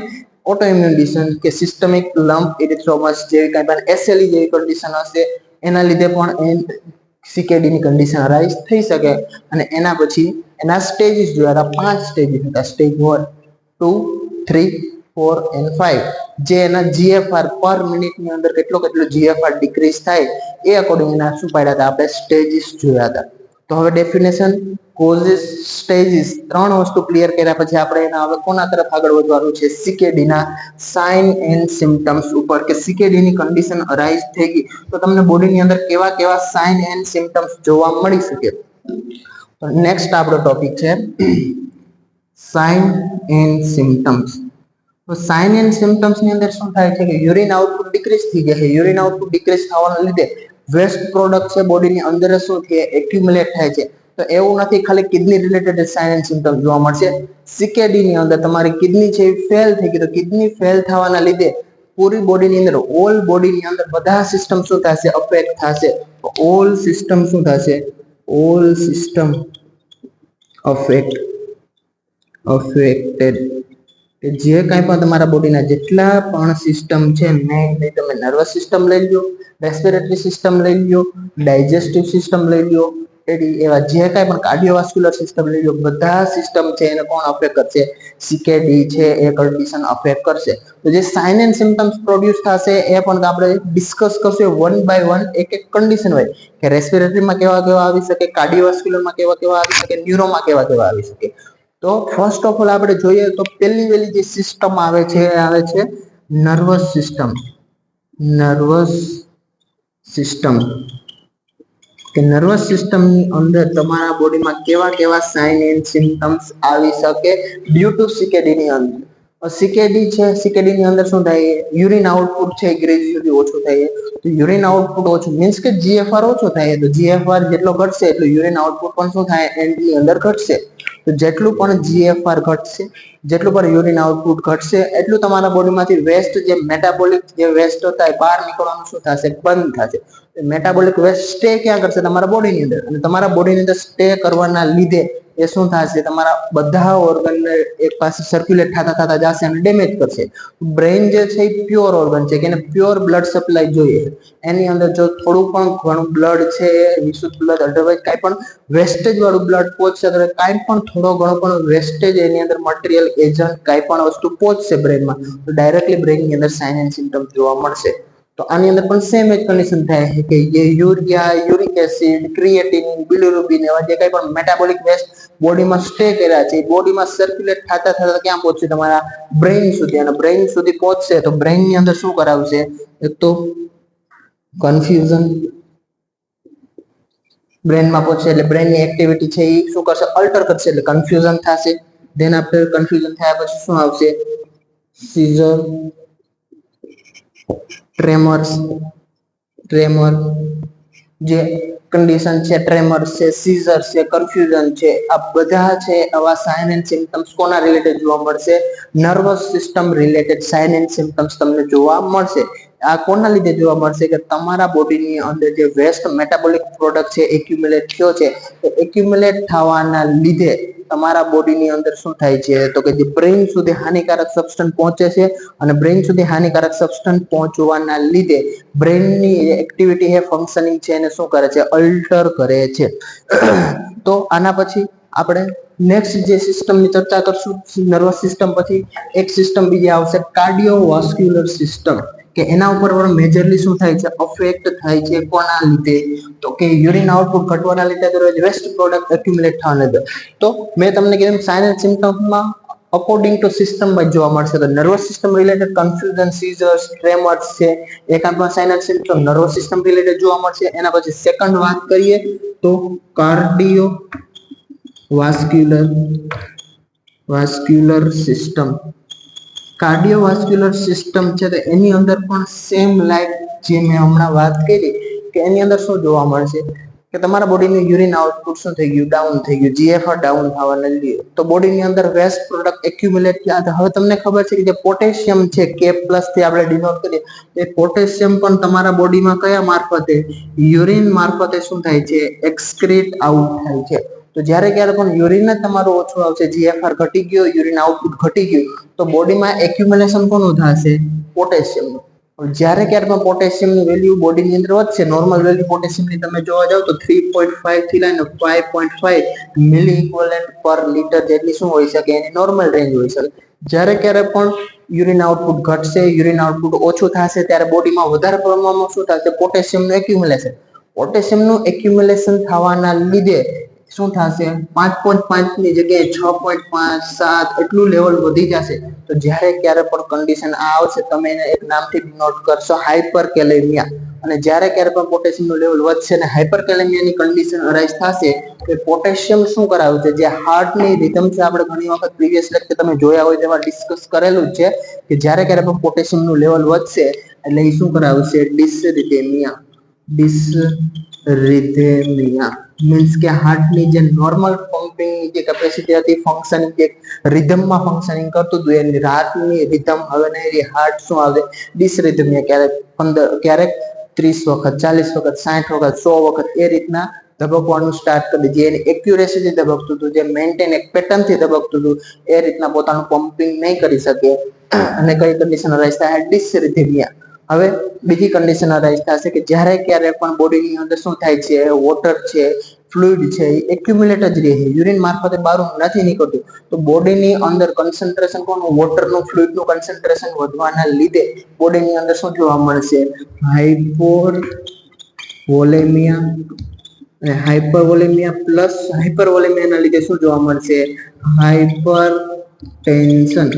ઓટોઇમ્યુન ડિસીઝ કે સિસ્ટમિક લમ્પ ઇરિથ્રોમસ જેવી કંઈ પણ એસએલઈ જેવી કન્ડિશન હશે, એના લીધે પણ સીકેડી ની કન્ડિશન અરાઇઝ થઈ શકે. અને એના પછી એના સ્ટેજીસ જોયા હતા. 5 સ્ટેજીસ હતા. Stage 1, 2, 3, 4 and 5. જે એના જીએફઆર પર મિનિટની અંદર કેટલો જીએફઆર ડિક્રીઝ થાય એ અકોર્ડિંગ એના શું પાડ્યા હતા આપણે સ્ટેજીસ જોયા હતા. તો હવે ડેફિનેશન, કોઝિસ, સ્ટેજીસ ત્રણ વસ્તુ ક્લિયર કર્યા પછી આપણે એના હવે કોના તરફ આગળ વધવાનું છે, સીકેડી ના સાઇન એન્ડ સિમ્પટમ્સ ઉપર, કે સીકેડી ની કન્ડિશન અરાઇઝ થઈ ગઈ તો તમને બોડીની અંદર કેવા કેવા સાઇન એન્ડ સિમ્પટમ્સ જોવા મળી શકે. નેક્સ્ટ આપણો ટોપિક છે સાઇન એન્ડ સિમ્પટમ્સ. તો સાઇન એન્ડ સિમ્પટમ્સ ની અંદર શું થાય છે કે યુરિન આઉટપુટ ડિક્રીઝ થઈ જાય છે. યુરિન આઉટપુટ ડિક્રીઝ થવાના લીધે વેસ્ટ પ્રોડક્ટ છે બોડીની અંદર શું થાય, એક્યુમ્યુલેટ થાય છે. તો એવું નથી ખાલી kidney related sign and symptoms જોવા મળશે. સીકેડી ની અંદર તમારી કિડની છે એ ફેલ થઈ ગઈ, તો કિડની ફેલ થવાના લીધે પૂરી બોડીની અંદર ઓલ બોડીની અંદર બધા સિસ્ટમ શું થશે, અફેક્ટ થશે. ઓલ સિસ્ટમ શું થશે, ઓલ સિસ્ટમ અફેક્ટેડ. કે જે કાંઈ પણ તમારા બોડીના જેટલા પણ સિસ્ટમ છે, મેઇનલી તમે નર્વસ સિસ્ટમ લઈ લો, રેસ્પિરેટરી સિસ્ટમ લઈ લો, ડાયજેસ્ટિવ સિસ્ટમ લઈ લો, એવા જે કાંઈ પણ કાર્ડિયોવાસ્ક્યુલર સિસ્ટમ લઈ લો, બધા સિસ્ટમ છે એને કોણ અફેક્ટ કરશે, સીકેડી છે એ કન્ડિશન અફેક્ટ કરશે. તો જે સાઇન એન્ડ સિમ્પટમ્સ પ્રોડ્યુસ થશે એ પણ આપણે ડિસ્કસ કરશું વન બાય વન, એક એક કન્ડિશન હોય કે રેસ્પિરેટરીમાં કેવા કેવા આવી શકે, કાર્ડિયોવાસ્ક્યુલરમાં કેવા કેવા આવી શકે, ન્યુરોમાં કેવા કેવા આવી શકે. તો ફર્સ્ટ ઓફ ઓલ આપણે જોઈએ તો પહેલી જે સિસ્ટમ આવે છે એ આવે છે નર્વસ સિસ્ટમ. નર્વસ સિસ્ટમ કે નર્વસ સિસ્ટમની અંદર તમારા બોડીમાં કેવા કેવા સાઇન એન્ડ સિમ્પટમ્સ આવી શકે ડ્યુ ટુ સીકેડી ની અંદર. સીકેડી છે, સીકેડી ની અંદર શું થાય, યુરિન આઉટપુટ છે ગ્રેજ્યુઅલી ઓછું થાય. તો યુરિન આઉટપુટ ઓછું મીન્સ કે જીએફઆર ઓછો થાય, તો જીએફઆર જેટલો ઘટશે એટલું યુરિન આઉટપુટ પણ શું થાય, એન્ડની અંદર ઘટશે. તો જેટલું પણ જીએફઆર ઘટશે, જેટલું પણ યુરિન આઉટપુટ ઘટશે, એટલું તમારા બોડીમાંથી વેસ્ટ જે મેટાબોલિક જે વેસ્ટ હતા એ બહાર નીકળવાનું શું થશે, બંધ થશે. મેટાબોલિક વેસ્ટ સ્ટે ક્યાં કરશે, તમારા બોડીની અંદર. અને તમારા બોડીની અંદર સ્ટે કરવાના લીધે એ શું થશે, તમારા બધા ઓર્ગનને એક પાસે સર્ક્યુલેટ થતા થતા જશે અને ડેમેજ કરશે. બ્રેઇન જે છે એ પ્યોર ઓર્ગન છે કે એને પ્યોર બ્લડ સપ્લાય જોઈએ. એની અંદર જો થોડું પણ ઘણું બ્લડ છે, વિશુદ્ધ બ્લડ, અધરવાઇઝ કાંઈ પણ વેસ્ટેજ વાળું બ્લડ પહોંચશે, તો કાંઈ પણ થોડો ઘણો પણ વેસ્ટેજ એની અંદર મટીરિયલ એજન્ટ કાંઈ પણ વસ્તુ પહોંચશે બ્રેનમાં, તો ડાયરેક્ટલી બ્રેનની અંદર સાઇન એન્ડ સિમ્પટમ જોવા મળશે. તો આની અંદર પણ સેમ જ કન્ડિશન થાય છે કે જે યુરિયા, યુરિક એસિડ, ક્રિએટિન, બિલિરુબિન એવા જે કાંઈ પણ મેટાબોલિક વેસ્ટ બોડીમાં સ્ટે કર્યા છે, બોડીમાં સર્ક્યુલેટ થતા થતા ક્યાં પહોંચશે, તમારા બ્રેઇન સુધી. અને બ્રેઇન સુધી પહોંચશે તો બ્રેઇનની અંદર શું કરાવશે, એક તો કન્ફ્યુઝન. બ્રેનમાં પહોંચશે એટલે બ્રેનની એક્ટિવિટી છે એ શું કરશે, અલ્ટર કરશે, એટલે કન્ફ્યુઝન થશે. ધેન આફ્ટર કન્ફ્યુઝન થયા પછી શું આવશે, સીઝર, ટ્રેમર જે કન્ડિશન છે, ટ્રેમર છે, સીઝર છે, કન્ફ્યુઝન છે, આ બધા છે આવા સાઇન એન્ડ સિમ્પટમ્સ કોના રિલેટેડ જોવા મળશે, nervous system related sign and symptoms તમને જોવા મળશે. આ કોના લીધે જોવા મળશે કે તમારા બોડીની અંદર જે વેસ્ટ મેટાબોલિક પ્રોડક્ટ છે એક્યુમ્યુલેટ થયો છે, તો એક્યુમ્યુલેટ થવાના લીધે તમારા બોડીની અંદર શું થાય છે, તો કે જે બ્રેઇન સુધી હાનિકારક સબસ્ટન્સ પહોંચે છે. અને બ્રેઇન સુધી હાનિકારક સબસ્ટન્સ પહોંચવાના લીધે બ્રેઇનની એક્ટિવિટી છે, ફંક્શનિંગ છે, એને શું કરે છે, અલ્ટર કરે છે. તો આના પછી આપણે નેક્સ્ટ જે સિસ્ટમની ચર્ચા કરશું નર્વસ સિસ્ટમ પછી, એક સિસ્ટમ બીજી આવશે કાર્ડિયોવાસ્ક્યુલર સિસ્ટમ, કે એના ઉપર પણ મેજરલી શું થાય છે, અફેક્ટ થાય છે. કોના લીધે, તો કે યુરિન આઉટપુટ ઘટવાના લીધે, વેસ્ટ પ્રોડક્ટ એક્યુમ્યુલેટ થવાના લીધે. તો મેં તમને કીધું સાઇન એન્ડ સિમ્પટમ્સમાં અકોર્ડિંગ ટુ સિસ્ટમ જોવા મળશે. તો nervous system related confusion, seizures, tremors છે, એક આપણા sign and symptom nervous system related જોવા મળશે. એના પછી સેકન્ડ વાત કરીએ તો કાર્ડિયોવાસ્ક્યુલર સિસ્ટમ. કાર્ડિયોવાસ્ક્યુલર સિસ્ટમ છે તો એની અંદર પણ સેમ લાઈક જે મેં હમણાં વાત કરી કે એની અંદર શું જોવા મળશે કે તમારા બોડીનું યુરિન આઉટપુટ શું થઈ ગયું, ડાઉન થઈ ગયું, જીએફઆર ડાઉન થવાના લીધે. તો બોડીની અંદર વેસ્ટ પ્રોડક્ટ એક્યુમ્યુલેટ થયા. હવે તમને ખબર છે કે જે પોટેશિયમ છે, કે પ્લસ થી આપણે ડિનોટ કરીએ, એ પોટેશિયમ પણ તમારા બોડીમાં કયા મારફતે, યુરિન મારફતે શું થાય છે, એક્સક્રીટ આઉટ થાય છે. તો જ્યારે ક્યારે પણ યુરિન જ તમારું ઓછું આવશે, જીએફઆર ઘટી ગયો, યુરિન આઉટપુટ ઘટી ગયું, તો બોડીમાં એક્યુમ્યુલેશન કોનું થશે, પોટેશિયમનું. જ્યારે ક્યારે પણ પોટેશિયમની વેલ્યુ બોડીની અંદર વધશે, નોર્મલ વેલ્યુ પોટેશિયમની તમે જોવા જાવ તો 3.5 થી લઈને 5.5 મિલી ઇક્વલેન્ટ પર લીટર જેટલી શું હોઈ શકે, એની નોર્મલ રેન્જ હોઈ શકે. જ્યારે ક્યારે પણ યુરિન આઉટપુટ ઘટશે, યુરિન આઉટપુટ ઓછું થશે ત્યારે બોડીમાં વધારે પ્રમાણમાં શું થશે, પોટેશિયમનું એક્યુમ્યુલેશન. પોટેશિયમનું એક્યુમ્યુલેશન થવાના લીધે શું થશે, 5.5 ની જગ્યાએ 6.5 7 એટલું લેવલ વધી જશે. તો જ્યારે ક્યારે પણ કન્ડિશન આ આવશે, તમે એને એક નામથી નોટ કરશો, હાઇપરકેલેમિયા. અને જ્યારે ક્યારે પણ પોટેશિયમનું લેવલ વધશે અને હાઇપરકેલેમિયાની કન્ડિશન અરાઇઝ થશે, કે પોટેશિયમ શું કરાવે છે, જે હાર્ટની રિધમ છે, આપણે ઘણી વખત પ્રીવિયસ લેક્ચર તમે જોયા હોય તેમાં ડિસ્કસ કરેલું જ છે, કે જ્યારે ક્યારે પણ પોટેશિયમનું લેવલ વધશે એટલે એ શું કરાવશે, ડિસરિધેમિયા. ડિસરિધેમિયા મીન્સ કે હાર્ટની જે નોર્મલ પમ્પિંગ જે કેપેસિટી હતી, ફંક્શનિંગ જે રિધમમાં ફંક્શનિંગ કરતું હતું, એની રાતની રિધમ હવે નહીં, હાર્ટ શું આવે, ડિસરિધેમિયા. ક્યારેક 15, ક્યારેક 30 વખત, 40 વખત, 60 વખત, 100 વખત એ રીતના ધબકવાનું સ્ટાર્ટ કરી દે. જે એની એક્યુરેસીથી ધબકતું હતું, જે મેન્ટેન એક પેટર્નથી ધબકતું હતું, એ રીતના પોતાનું પમ્પિંગ નહીં કરી શકે. અને કઈ કન્ડિશન અરાઇઝ થાય, ડિસરિધેમિયા. હવે બીજી કન્ડિશન અરાઇઝ થશે કે જ્યારે ક્યારે પણ બોડીની અંદર શું થાય છે, વોટર છે, ફ્લુઇડ છે, એ એક્યુમ્યુલેટ જ રહે છે, યુરિન મારફતે બહાર નથી નીકળતું. તો બોડીની અંદર કન્સન્ટ્રેશન કોનું, વોટરનું, ફ્લુઇડનું કન્સન્ટ્રેશન વધવાના લીધે બોડીની અંદર શું જોવા મળશે, હાઇપોવોલેમિયા. અને હાઇપરવોલેમિયા પ્લસ હાઇપરવોલેમિયાના લીધે શું જોવા મળશે, હાઇપરટેન્શન.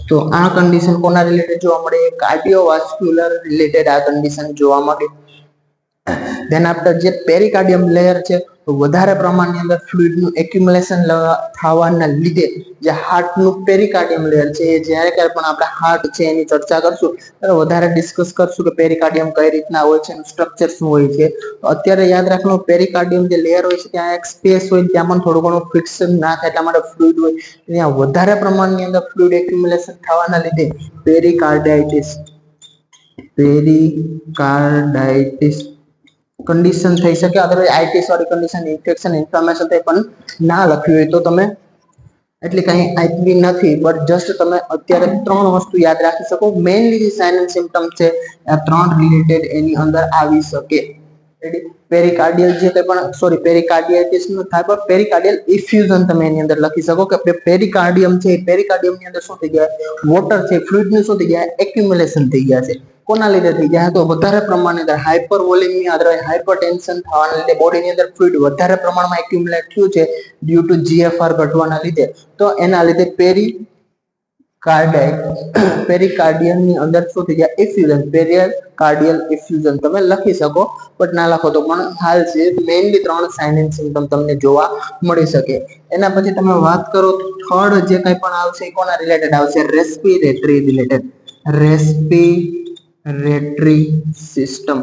તો આ કન્ડિશન કોના રિલેટેડ જોવા મળે, કાર્ડિયોવાસ્ક્યુલર રિલેટેડ આ કન્ડિશન જોવા મળે. ધેન આફ્ટર જે પેરિકાર્ડિયમ લેયર છે, તો વધારે પ્રમાણની અંદર ફ્લુઇડનું એક્યુમ્યુલેશન થવાના લીધે જે હાર્ટનું પેરિકાર્ડિયમ લેયર છે, એ જ્યારે ક્યારે પણ આપણે હાર્ટ છે એની ચર્ચા કરશું ત્યારે વધારે ડિસ્કસ કરશું કે પેરિકાર્ડિયમ કઈ રીતના હોય છે, એનું સ્ટ્રક્ચર શું હોય છે. તો અત્યારે યાદ રાખવાનું, પેરિકાર્ડિયમ જે લેયર હોય છે ત્યાં એક સ્પેસ હોય, ત્યાં પણ થોડું ઘણું ફ્રિક્શન ના થાય એટલા માટે ફ્લુઇડ હોય, ત્યાં વધારે પ્રમાણની અંદર ફ્લુઇડ એક્યુમ્યુલેશન થવાના લીધે પેરિકાર્ડાઇટિસ કન્ડિશન થઈ શકે. અદરવાઇઝ આઈટીસ વાળી કન્ડિશન, ઇન્ફેક્શન, ઇન્ફ્લામેશન થઈ પણ ના લખ્યું હોય તો તમે એટલી કઈ આઈપી નથી, બટ જસ્ટ તમે અત્યારે 3 વસ્તુ યાદ રાખી શકો. મેઇનલી જે સાઇન એન્ડ સિમ્પટમ છે આ 3 રિલેટેડ એની અંદર આવી શકે. પેરિકાર્ડિયલ જે કંઈ પણ પેરિકાર્ડિયાઇટિસ નો થાય, પણ પેરિકાર્ડિયલ ઇફ્યુઝન તમે એની અંદર લખી શકો કે પેરિકાર્ડિયમ છે, પેરિકાર્ડિયમની અંદર શું થઈ ગયા, વોટર છે, ફ્લુઇડનું શું થઈ ગયા, એક્યુમ્યુલેશન થઈ ગયા છે. કોના લીધે થઈ ગયા, તો વધારે પ્રમાણની અંદર હાઇપરવોલેમિયા અથવા હાઇપરટેન્શન થવાના લીધે બોડીની અંદર ફ્લુઇડ વધારે પ્રમાણમાં એક્યુમ્યુલેટ થયું છે ડ્યુ ટુ જીએફઆર ઘટવાના લીધે. તો એના લીધે પેરિકાર્ડિયમની અંદર શું થઈ ગયા, ઇફ્યુઝન, પેરિકાર્ડિયલ ઇફ્યુઝન તમે લખી શકો, બટ ના લખો તો પણ હાલ છે. મેઇનલી 3 સાઇન એન્ડ સિમ્પટમ તમને જોવા મળી શકે. એના પછી તમે વાત કરો તો થર્ડ જે કંઈ પણ આવશે એ કોના રિલેટેડ આવશે, રેસ્પિરેટરી રિલેટેડ. Respiratory system.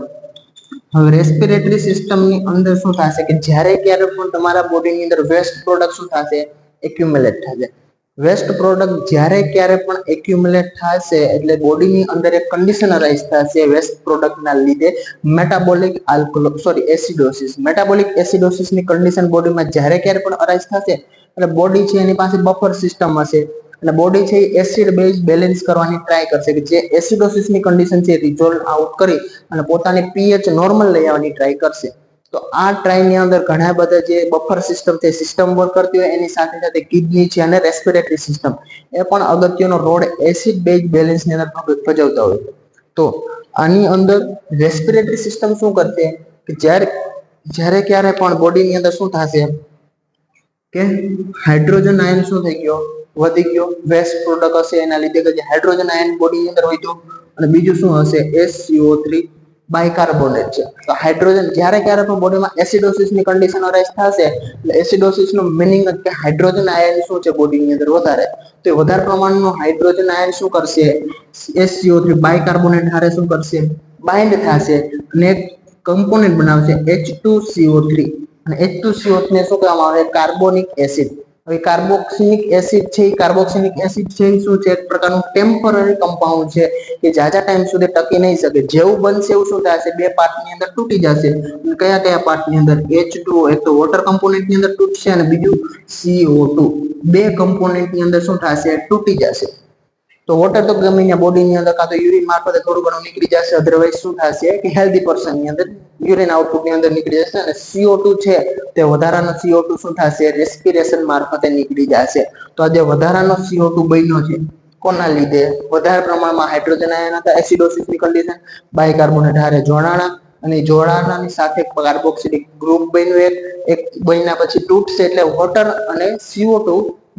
હવે રેસ્પિરેટરી સિસ્ટમની અંદર શું થશે કે જ્યારે ક્યારે પણ તમારા બોડીની અંદર વેસ્ટ પ્રોડક્ટ શું થશે, એક્યુમ્યુલેટ થશે. વેસ્ટ પ્રોડક્ટ જ્યારે ક્યારે પણ એક્યુમ્યુલેટ થશે એટલે બોડીની અંદર એક કન્ડિશન અરાઇઝ થશે વેસ્ટ પ્રોડક્ટના લીધે, મેટાબોલિક એસિડોસિસ. મેટાબોલિક એસિડોસિસની કન્ડિશન બોડીમાં જ્યારે ક્યારે પણ અરાઇઝ થશે એટલે બોડી છે એની પાસે બફર સિસ્ટમ હશે, અને બોડી છે એ એસિડ બેઝ બેલેન્સ કરવાની ટ્રાય કરશે કે જે એસિડોસિસની કન્ડિશન છે રિઝોલ્વ આઉટ કરી અને પોતાની પીએચ નોર્મલ લઈ આવવાની ટ્રાય કરશે. તો આ ટ્રાયની અંદર ઘણા બધા જે બફર સિસ્ટમ છે, સિસ્ટમ વર્ક કરતી હોય, એની સાથે સાથે કિડની છે અને રેસ્પિરેટરી સિસ્ટમ એ પણ અગત્યનો રોલ એસિડ બેઝ બેલેન્સની અંદર ભજવતા હોય. તો આની અંદર રેસ્પિરેટરી સિસ્ટમ શું કરશે કે જ્યારે ક્યારે પણ બોડીની અંદર શું થશે કે હાઇડ્રોજન આયન શું થઈ ગયો, વધી ગયો, વેસ્ટ પ્રોડક્ટ હશે એના લીધે કે હાઇડ્રોજન આયન બોડીની અંદર હોય તો, અને બીજું શું હશે, SCO3 બાયકાર્બોનેટ છે. તો હાઇડ્રોજન જ્યારે ક્યારે પણ બોડીમાં એસિડોસિસની કન્ડિશન અરાઇઝ થશે એટલે એસિડોસિસનો મિનિંગ જ કે હાઇડ્રોજન આયન શું છે બોડીની અંદર વધારે, તો એ વધારે પ્રમાણનું હાઇડ્રોજન આયન શું કરશે, SCO3 બાયકાર્બોનેટ હારે શું કરશે, બાઇન્ડ થશે અને એક કમ્પોનેન્ટ બનાવશે H2CO3. અને H2CO3 ને શું કહેવામાં આવે, કાર્બોનિક એસિડ. હવે કાર્બોક્સિલિક એસિડ છે, કાર્બોક્સિલિક એસિડ છે શું છે, એક પ્રકારનું ટેમ્પરરી કમ્પાઉન્ડ છે કે જાજા ટાઈમ સુધી ટકી નહીં શકે. જેવું બનશે એવું શું થશે, 2 પાર્ટની અંદર તૂટી જશે. અને કયા પાર્ટની અંદર, H2O, એક તો વોટર કમ્પોનેન્ટની અંદર તૂટશે અને બીજું CO2. 2 કમ્પોનેન્ટની અંદર શું થશે, તૂટી જશે. તો વોટર તો ગમે ત્યાં બોડીની અંદર કાં તો યુરિન મારફતે થોડું ઘણું નીકળી જશે, અધરવાઇઝ શું થશે કે હેલ્ધી પર્સનની અંદર યુરિન આઉટપુટની અંદર નીકળી જશે. અને CO2 છે તે વધારાનો CO2 શું થશે, રેસ્પિરેશન મારફતે નીકળી જશે. તો આ જે વધારાનો CO2 બન્યો છે કોના લીધે? વધારે પ્રમાણમાં હાઇડ્રોજન આયન હતા, એસિડોસિસની કન્ડિશન, બાયકાર્બોનેટ હારે જોડાણા અને જોડાણાની સાથે કાર્બોક્સિલિક ગ્રુપ બન્યું, એક બન્યા પછી તૂટશે એટલે વોટર અને CO2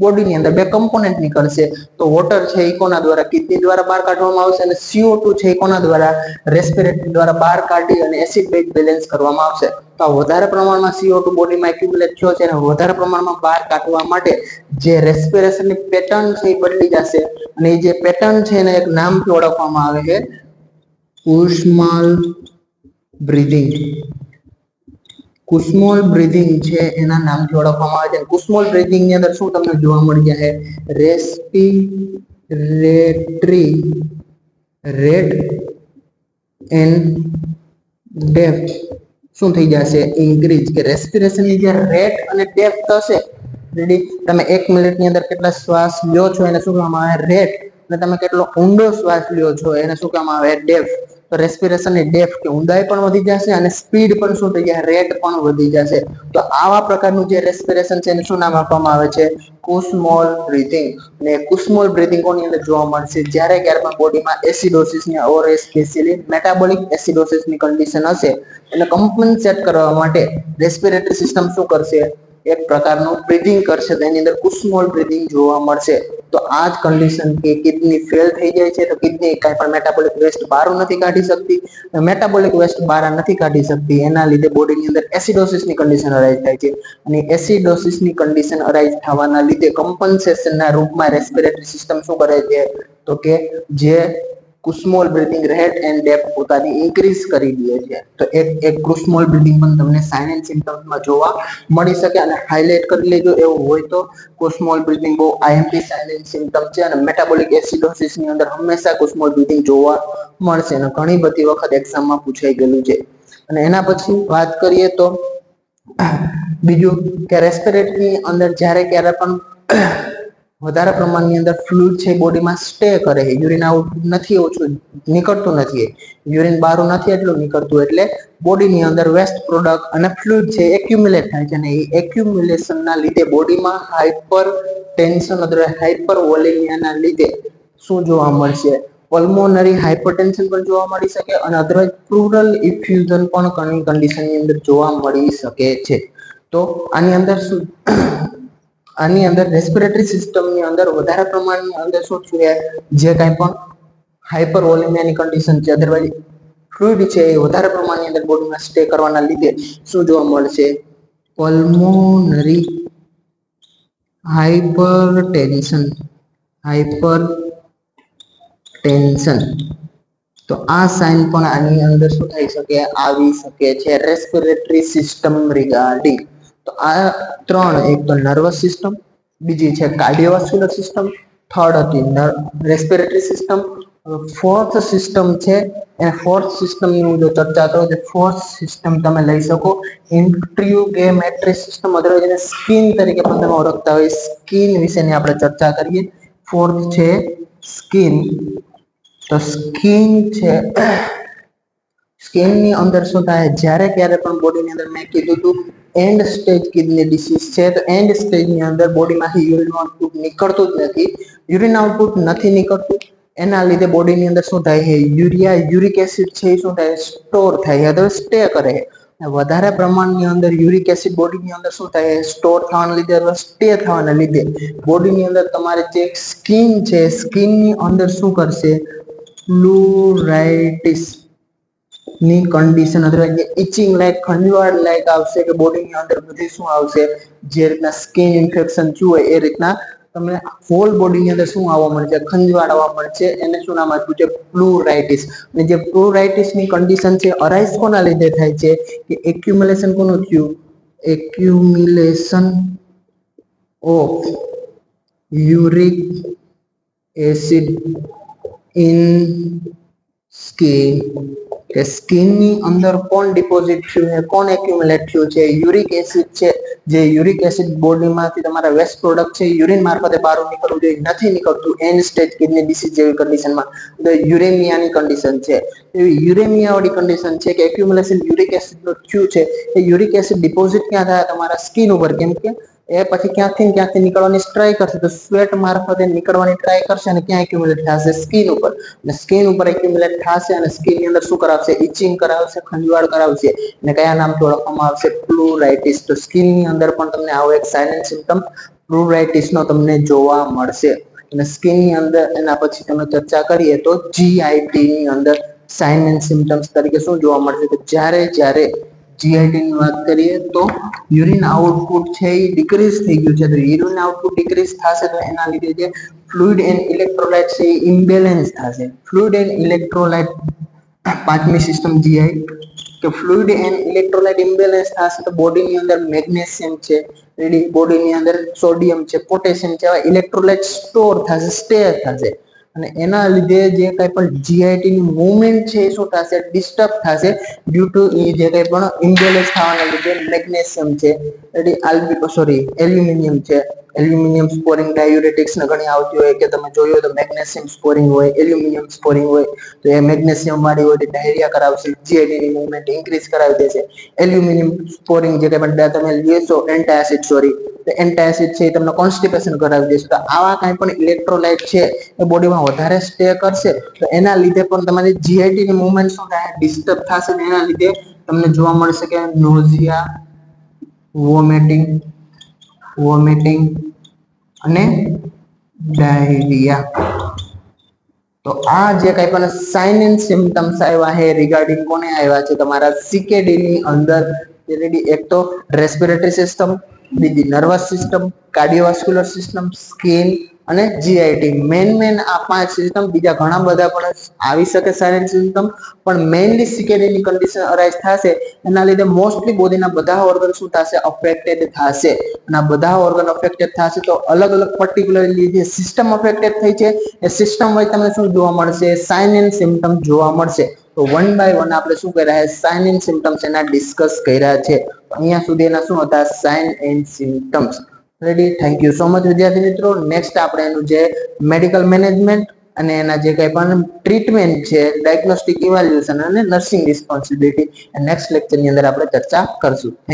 બોડીની અંદર બે કમ્પોનેન્ટ નીકળશે. તો વોટર છે એ કોના દ્વારા? કિડની દ્વારા બહાર કાઢવામાં આવશે અને CO2 છે એ કોના દ્વારા? રેસ્પિરેટરી દ્વારા બહાર કાઢી અને એસિડ બેઝ બેલેન્સ કરવામાં આવશે. તો વધારે પ્રમાણમાં CO2 બોડીમાં એક્યુમ્યુલેટ થયો છે અને વધારે પ્રમાણમાં બહાર કાઢવા માટે જે રેસ્પિરેશનની પેટર્ન છે એ બદલી જશે અને એ જે પેટર્ન છે એને એક નામથી ઓળખવામાં આવે છે, કુસ્મોલ બ્રીથિંગ. કુસ્મોલ બ્રીથિંગ છે એના નામથી ઓળખવામાં આવે છે. કુસ્મોલ બ્રીથિંગ ની અંદર શું તમને જોવા મળી જશે? રેસ્પિરેટરી રેટ એન્ડ ડેપ્થ શું થઈ જશે? ઇન્ક્રીઝ. કે રેસ્પિરેશન ની જે રેટ અને ડેપ્થ હશે, રેડી, તમે 1 મિનિટની અંદર કેટલા શ્વાસ લ્યો છો એને શું કહેવામાં આવે? રેટ. અને તમે કેટલો ઊંડો શ્વાસ લ્યો છો એને શું કહેવામાં આવે? ડેપ્થ. તો રેસ્પિરેશન ની ડેપ્થ કે ઊંડાઈ પણ વધી જશે અને સ્પીડ પણ શું થઈ જશે? રેટ પણ વધી જશે. તો આવા પ્રકારનું જે રેસ્પિરેશન છે એને શું નામ આપવામાં આવે છે? કુસ્મોલ બ્રીથિંગ. અને કુસ્મોલ બ્રીથિંગ કોની અંદર જોવા મળશે? જ્યારે ક્યારે પણ બોડીમાં એસિડોસિસ ની ઓર સ્પેશિયલી મેટાબોલિક એસિડોસિસ ની કન્ડિશન હશે એટલે કમ્પન્સેટ કરવા માટે રેસ્પિરેટરી સિસ્ટમ શું કરશે? એક પ્રકારનું બ્રીથિંગ કરશે. તો એની અંદર કુસ્મોલ બ્રીથિંગ જોવા મળશે. તો આ જ કન્ડિશન કે કિડની ફેલ થઈ જાય છે તો કિડની કાંઈ પણ મેટાબોલિક વેસ્ટ બહાર નથી કાઢી શકતી. મેટાબોલિક વેસ્ટ બહાર નથી કાઢી શકતી એના લીધે બોડીની અંદર એસિડોસિસની કન્ડિશન અરાઈઝ થાય છે. અને એસિડોસિસની કન્ડિશન અરાઈઝ થવાના લીધે કમ્પન્સેશનના રૂપમાં રેસ્પિરેટરી સિસ્ટમ શું કરે છે? તો કે જે કુસ્મોલ બ્રીથિંગ રેટ એન્ડ ડેપ્થ પોતાની ઇન્ક્રીઝ કરી દે છે. તો એક કુસ્મોલ બ્રીથિંગ પણ તમને સાઇન એન્ડ સિમ્પટમ્સમાં જોવા મળી શકે. અને હાઇલાઇટ કરી લેજો એવું હોય તો કુસ્મોલ બ્રીથિંગ બહુ આઈએમપી સાઇન એન્ડ સિમ્પટમ છે અને મેટાબોલિક એસિડોસિસની અંદર હંમેશા કુસ્મોલ બ્રીથિંગ જોવા મળશે અને ઘણી બધી વખત એક્ઝામમાં પૂછાઈ ગયેલું છે. અને એના પછી વાત કરીએ તો બીજું કે રેસ્પિરેટરીની અંદર જ્યારે ક્યારે પણ વધારે પ્રમાણની અંદર ફ્લુઇડ છે બોડીમાં સ્ટે કરે છે, યુરિન આઉટ નથી, ઓછું નીકળતું નથી, યુરિન બહાર નથી એટલું નીકળતું, એટલે બોડીની અંદર વેસ્ટ પ્રોડક્ટ અને ફ્લુઇડ છે એક્યુમ્યુલેટ થાય છે અને એ એક્યુમ્યુલેશનના લીધે બોડીમાં હાઇપર ટેન્શન અથવા હાઇપર વોલેમિયાના લીધે શું જોવા મળશે? પલ્મોનરી હાઇપરટેન્શન પણ જોવા મળી શકે અને અધરવાઇઝ પ્લુરલ ઇફ્યુઝન પણ ઘણી કન્ડિશનની અંદર જોવા મળી શકે છે. તો આની અંદર શું આની અંદર રેસ્પિરેટરી સિસ્ટમની અંદર વધારે પ્રમાણની અંદર શું છે? જે કાંઈ પણ હાઇપર વોલેમિયાની કન્ડિશન છે, અધરવાઇઝ ફ્લુઇડ છે એ વધારે પ્રમાણની અંદર બોડીમાં સ્ટે કરવાના લીધે શું જોવા મળશે? Pulmonary hypertension. તો આ સાઇન પણ આની અંદર શું થઈ શકે? આવી શકે છે રેસ્પિરેટરી સિસ્ટમ રિગાર્ડિંગ. તો આ ત્રણ, એક તો નર્વસ સિસ્ટમ, બીજી છે કાર્ડિયોવાસ્ક્યુલર સિસ્ટમ, થર્ડ હતી રેસ્પિરેટરી સિસ્ટમ, ફોર્થ સિસ્ટમ છે એ ફોર્થ સિસ્ટમની હું જો ચર્ચા કરું તો ફોર્થ સિસ્ટમ તમે લઈ શકો ઇન્ટ્રીગ્યુમેટ્રી સિસ્ટમ, અધરવાઇઝ એને સ્કિન તરીકે પણ તમે ઓળખતા હોય. સ્કિન વિશેની આપણે ચર્ચા કરીએ. ફોર્થ છે સ્કિન. તો સ્કિન છે, સ્કિનની અંદર શું થાય? જ્યારે ક્યારે પણ બોડીની અંદર મેં કીધું હતું એન્ડ સ્ટેજ કિડની ડિસીઝ છે તો એન્ડ સ્ટેજની અંદર બોડીમાંથી યુરિન આઉટપુટ નીકળતું જ નથી. યુરિન આઉટપુટ નથી નીકળતું એના લીધે બોડીની અંદર શું થાય છે? યુરિક એસિડ છે એ શું થાય? સ્ટોર થાય છે, સ્ટે કરે છે. વધારે પ્રમાણની અંદર યુરિક એસિડ બોડીની અંદર શું થાય? સ્ટોર થવાના લીધે અથવા સ્ટે થવાના લીધે બોડીની અંદર તમારે જે સ્કિન છે, સ્કિનની અંદર શું કરશે? પ્લુરાઇટિસ ની કન્ડિશન અથવા ઇચિંગ લાઈક, ખંજવાળ લાઈક આવશે કે બોડીની અંદર બધી શું આવશે? જે રીતના સ્કિન ઇન્ફેક્શન થયું હોય એ રીતના તમને હોલ બોડીની અંદર શું આવવા મળશે? ખંજવાળ આવવા મળશે. એને શું નામ આપ્યું છે? પ્લુરાઇટિસ. અને જે પ્લુરાઇટિસની કન્ડિશન છે અરાઇઝ કોના લીધે થાય છે? કે એક્યુમ્યુલેશન કોનું થયું? Accumulation of uric acid in skin. કે સ્કિનની અંદર કોણ ડિપોઝિટ થયું છે? કોણ એક્યુમ્યુલેટ થયું છે? યુરિક એસિડ છે. જે યુરિક એસિડ બોડીમાંથી તમારા વેસ્ટ પ્રોડક્ટ છે યુરિન મારફતે બહાર નીકળવું જોઈએ, નથી નીકળતું એન્ડ સ્ટેજ કિડની ડિસીઝ જેવી કન્ડિશનમાં. યુરેમિયાની કન્ડિશન છે. એવી યુરેમિયા વાળી કન્ડિશન છે કે એક્યુમ્યુલેશન યુરિક એસિડ નું થયું છે. એ યુરિક એસિડ ડિપોઝિટ ક્યાં થાય? તમારા સ્કિન ઉપર. કેમ કે એ પછી ક્યાંથી નીકળવાની ટ્રાય કરશે, તો સ્વેટ મારફતે નીકળવાની ટ્રાય કરશે અને ક્યાં એક્યુમ્યુલેટ થશે, સ્કિન ઉપર, અને સ્કિન ઉપર એક્યુમ્યુલેટ થશે અને સ્કિન ની અંદર શું કરાવશે, ઇચિંગ કરાવશે, ખંજવાળ કરાવશે, અને કયા નામથી ઓળખવામાં આવશે, પ્લુરાઇટિસ. તો સ્કિન ની અંદર પણ તમને આવો એક સાઇલેન્ટ સિમ્પટમ પ્લુરાઇટિસ નો તમને જોવા મળશે. અને સ્કિન ની અંદર એના પછી તમે ચર્ચા કરીએ તો જીઆઈટી ની અંદર સાઇન એન્ડ સિમ્પટમ્સ તરીકે શું જોવા મળશે, કે જ્યારે જીઆઈટી ની વાત કરીએ તો યુરિન આઉટપુટ છે એ ડિક્રીઝ થઈ ગયું છે. તો યુરિન આઉટપુટ ડિક્રીઝ થશે તો એના લીધે જે ફ્લુઇડ એન્ડ ઇલેક્ટ્રોલાઇટ છે એ ઇમ્બેલેન્સ થશે. ફ્લુઇડ એન્ડ ઇલેક્ટ્રોલાઇટ પાંચમી સિસ્ટમ જીઆઈ, કે ફ્લુઇડ એન્ડ ઇલેક્ટ્રોલાઇટ ઇમ્બેલેન્સ થશે તો બોડીની અંદર મેગ્નેશિયમ છે, બોડીની અંદર સોડિયમ છે, પોટેશિયમ છે, એવા ઇલેક્ટ્રોલાઇટ સ્ટોર થશે, સ્ટે થશે. અને એના લીધે જે કઈ પણ જીઆઈટી ની મુવમેન્ટ છે એ શું થશે, ડિસ્ટર્બ થશે, ડ્યુ ટુ એ જે કઈ પણ ઇમ્બેલેન્સ થવાના લીધે મેગ્નેશિયમ છે, એલ્યુમિનિયમ છે, એલ્યુમિનિયમ સ્કોરિંગ ડાયુરેટિક્સ ને ઘણી આવતી હોય, કે તમે જોયું હોય તો મેગ્નેશિયમ સ્કોરિંગ હોય, એલ્યુમિનિયમ સ્કોરિંગ હોય, તો એ મેગ્નેશિયમ વાળી હોય ડાયરિયા કરાવશે, જીઆઈટી ની મુવમેન્ટ ઇન્ક્રીઝ કરાવી દેશે. એલ્યુમિનિયમ સ્કોરિંગ જે કઈ પણ તમે લેશો એન્ટાસિડ, તો એન્ટાસિડ છે એ તમને કોન્સ્ટિપેશન કરાવી દેશે. તો આવા કઈ પણ ઇલેક્ટ્રોલાઇટ છે એ બોડીમાં વધારે સ્ટે કરશે તો એના લીધે પણ તમારી જીઆઈટી ની મુવમેન્ટ શું થાય, ડિસ્ટર્બ થશે. એના લીધે તમને જોવા મળશે કે નોઝિયા, વોમિટિંગ અને ડાયરિયા. તો આ જે કઈ પણ સાઇન એન્ડ સિમ્પટમ્સ આવ્યા છે રિગાર્ડિંગ કોને આવ્યા છે, તમારા સીકેડી ની અંદર. એક તો રેસ્પિરેટરી સિસ્ટમ, બીજી nervous system, cardiovascular system, skin અને જીઆઈટી. મેન આ પાંચ સિસ્ટમ, બીજા ઘણા બધા પણ આવી શકે સાઇલેન્ટ સિસ્ટમ, પણ મેઇનલી સીકેડી ની કન્ડિશન અરાઇઝ થશે. એના લીધે મોસ્ટલી બોડીના બધા ઓર્ગન શું થશે, અફેક્ટેડ થશે. અને આ બધા ઓર્ગન અફેક્ટેડ થશે તો અલગ અલગ પર્ટિક્યુલરલી જે સિસ્ટમ અફેક્ટેડ થઈ છે એ સિસ્ટમ વાઇઝ તમને શું જોવા મળશે, સાઇન એન્ડ સિમ્પટમ જોવા મળશે. તો વન બાય વન આપણે શું કર્યા છે, સાઇન એન્ડ સિમ્પટમ્સ એના ડિસ્કસ કર્યા છે. અહીંયા સુધી એના શું હતા, sign and symptoms. Ready. Thank you so much વિદ્યાર્થી મિત્રો. નેક્સ્ટ આપણે એનું જે મેડિકલ મેનેજમેન્ટ અને એના જે કઈ પણ ટ્રીટમેન્ટ છે, ડાયગ્નોસ્ટિક ઇવેલ્યુએશન અને નર્સિંગ રિસ્પોન્સિબિલિટી, નેક્સ્ટ લેક્ચરની અંદર આપણે ચર્ચા કરશું.